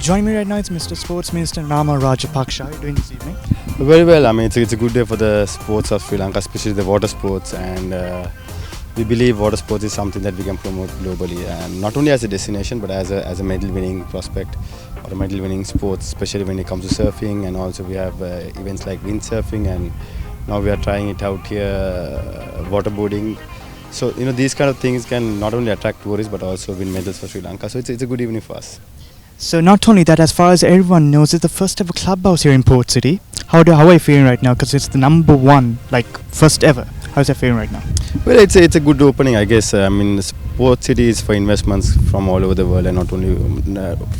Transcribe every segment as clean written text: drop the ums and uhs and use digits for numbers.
Joining me right now is Mr. Sports Minister Nama Rajapaksa. How are you doing this evening? Very well. I mean, it's a good day for the sports of Sri Lanka, especially the water sports, and we believe water sports is something that we can promote globally, and not only as a destination but as a medal-winning prospect or a medal-winning sports, especially when it comes to surfing, and also we have events like windsurfing, and now we are trying it out here, waterboarding. So these kind of things can not only attract tourists but also win medals for Sri Lanka. So it's a good evening for us. So not only that, as far as everyone knows, it's the first ever clubhouse here in Port City. How are you feeling right now? Because it's the number one, first ever. How's that feeling right now? Well, it's a good opening, I guess. I mean, Port City is for investments from all over the world, and not only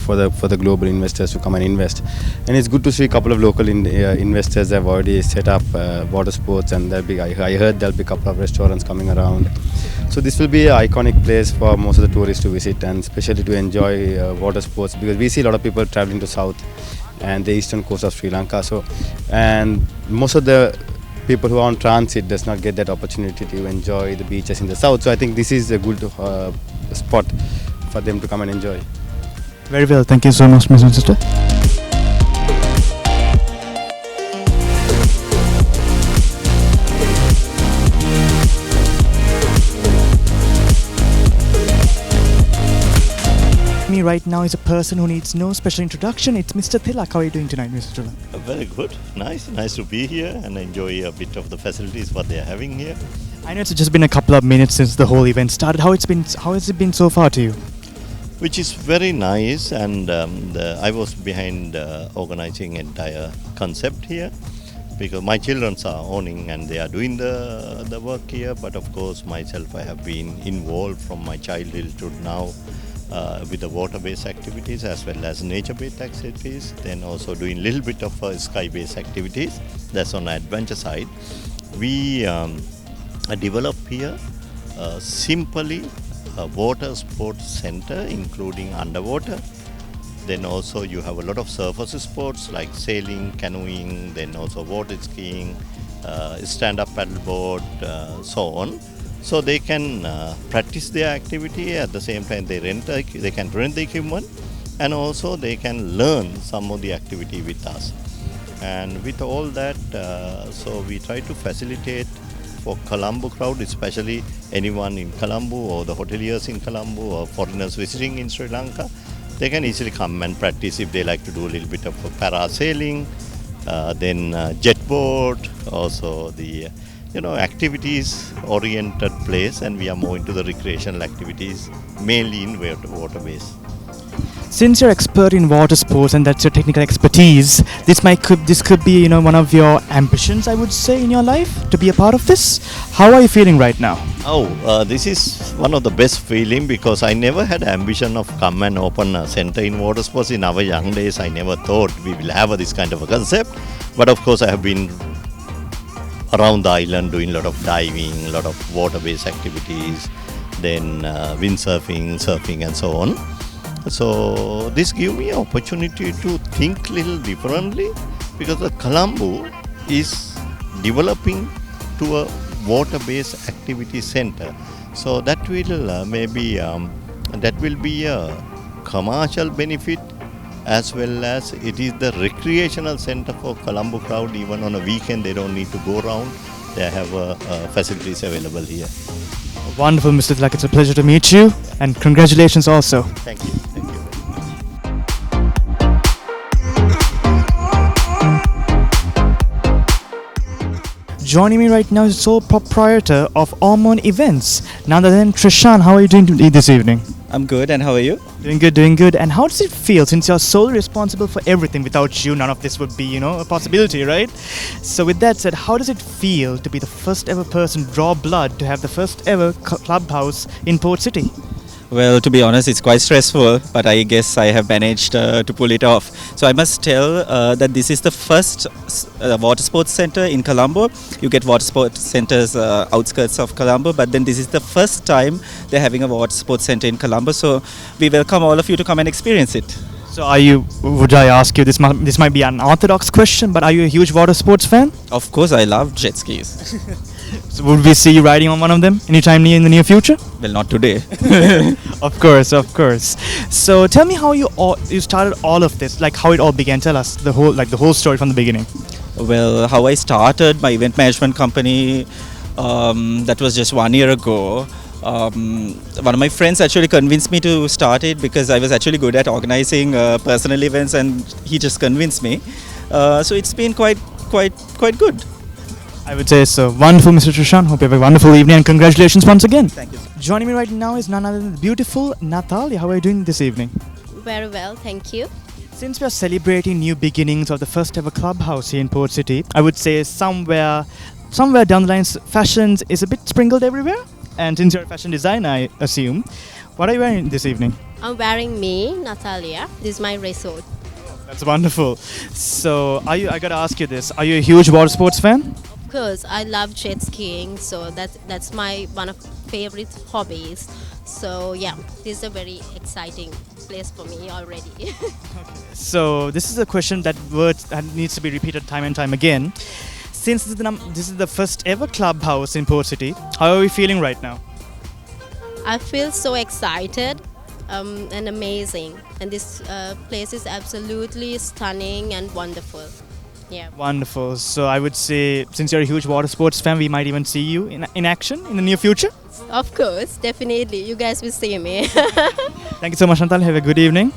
for the global investors to come and invest. And it's good to see a couple of local investors have already set up water sports, and I heard there'll be a couple of restaurants coming around. So this will be an iconic place for most of the tourists to visit, and especially to enjoy water sports, because we see a lot of people traveling to south and the eastern coast of Sri Lanka. And most of the people who are on transit does not get that opportunity to enjoy the beaches in the south. So I think this is a good spot for them to come and enjoy. Very well. Thank you so much, Mr. Minister. Me right now is a person who needs no special introduction. It's Mr. Tilak. How are you doing tonight, Mr. Tilak? Very good. Nice to be here and enjoy a bit of the facilities what they are having here. I know it's just been a couple of minutes since the whole event started. How has it been so far to you? Which is very nice, and I was behind organizing entire concept here, because my children are owning and they are doing the work here. But of course myself, I have been involved from my childhood to now with the water-based activities as well as nature-based activities, then also doing a little bit of sky-based activities. That's on the adventure side. We develop here simply a water sports center, including underwater. Then also you have a lot of surface sports like sailing, canoeing, then also water skiing, stand-up paddleboard, so on. So they can practice their activity. At the same time they can rent the equipment, and also they can learn some of the activity with us. And with all that, so we try to facilitate for Colombo crowd, especially anyone in Colombo or the hoteliers in Colombo or foreigners visiting in Sri Lanka. They can easily come and practice if they like to do a little bit of parasailing, then jet board, also the activities oriented place, and we are more into the recreational activities, mainly in water base. Since you're expert in water sports and that's your technical expertise, this could be one of your ambitions, I would say, in your life, to be a part of this. How are you feeling right now? This is one of the best feeling, because I never had ambition of come and open a center in water sports. In our young days, I never thought we will have this kind of a concept. But of course I have been around the island doing a lot of diving, a lot of water-based activities, then windsurfing, surfing and so on. So this gives me an opportunity to think a little differently, because the Colombo is developing to a water-based activity center. So that will be a commercial benefit, as well as it is the recreational center for Colombo crowd. Even on a weekend they don't need to go around. They have facilities available here. Wonderful, Mr. Tilak. It's a pleasure to meet you, and congratulations also. Thank you very much. Joining me right now is the sole proprietor of Ormond Events, none other than Trishan. How are you doing this evening? I'm good, and how are you? Doing good. And how does it feel, since you're solely responsible for everything? Without you, none of this would be, a possibility, right? So with that said, how does it feel to be the first ever person, draw blood, to have the first ever clubhouse in Port City? Well, to be honest, it's quite stressful, but I guess I have managed to pull it off. So I must tell that this is the first water sports center in Colombo. You get water sports centers outskirts of Colombo, but then this is the first time they're having a water sports center in Colombo. So we welcome all of you to come and experience it. So would I ask you, this might be an unorthodox question, but are you a huge water sports fan? Of course, I love jet skis. So would we see you riding on one of them anytime near in the near future? Well, not today. Of course, of course. So tell me how you started all of this, like how it all began. Tell us the whole story from the beginning. Well, how I started my event management company, that was just 1 year ago. One of my friends actually convinced me to start it because I was actually good at organizing personal events, and he just convinced me. So it's been quite good. I would say so. Wonderful, Mr. Trishan. Hope you have a wonderful evening and congratulations once again. Thank you. Joining me right now is none other than the beautiful Natalia. How are you doing this evening? Very well, thank you. Since we are celebrating new beginnings of the first ever clubhouse here in Port City, I would say somewhere down the line, fashion is a bit sprinkled everywhere. And since you're a fashion designer, I assume, what are you wearing this evening? I'm wearing me, Natalia. This is my resort. That's wonderful. So, I gotta ask you this: are you a huge water sports fan? Of course, I love jet skiing, so that's my one of favorite hobbies. So yeah, this is a very exciting place for me already. So, this is a question that needs to be repeated time and time again. Since this is the first ever clubhouse in Port City, how are we feeling right now? I feel so excited and amazing, and this place is absolutely stunning and wonderful. Yeah. Wonderful. So I would say, since you're a huge water sports fan, we might even see you in action in the near future. Of course, definitely. You guys will see me. Thank you so much, Chantal. Have a good evening.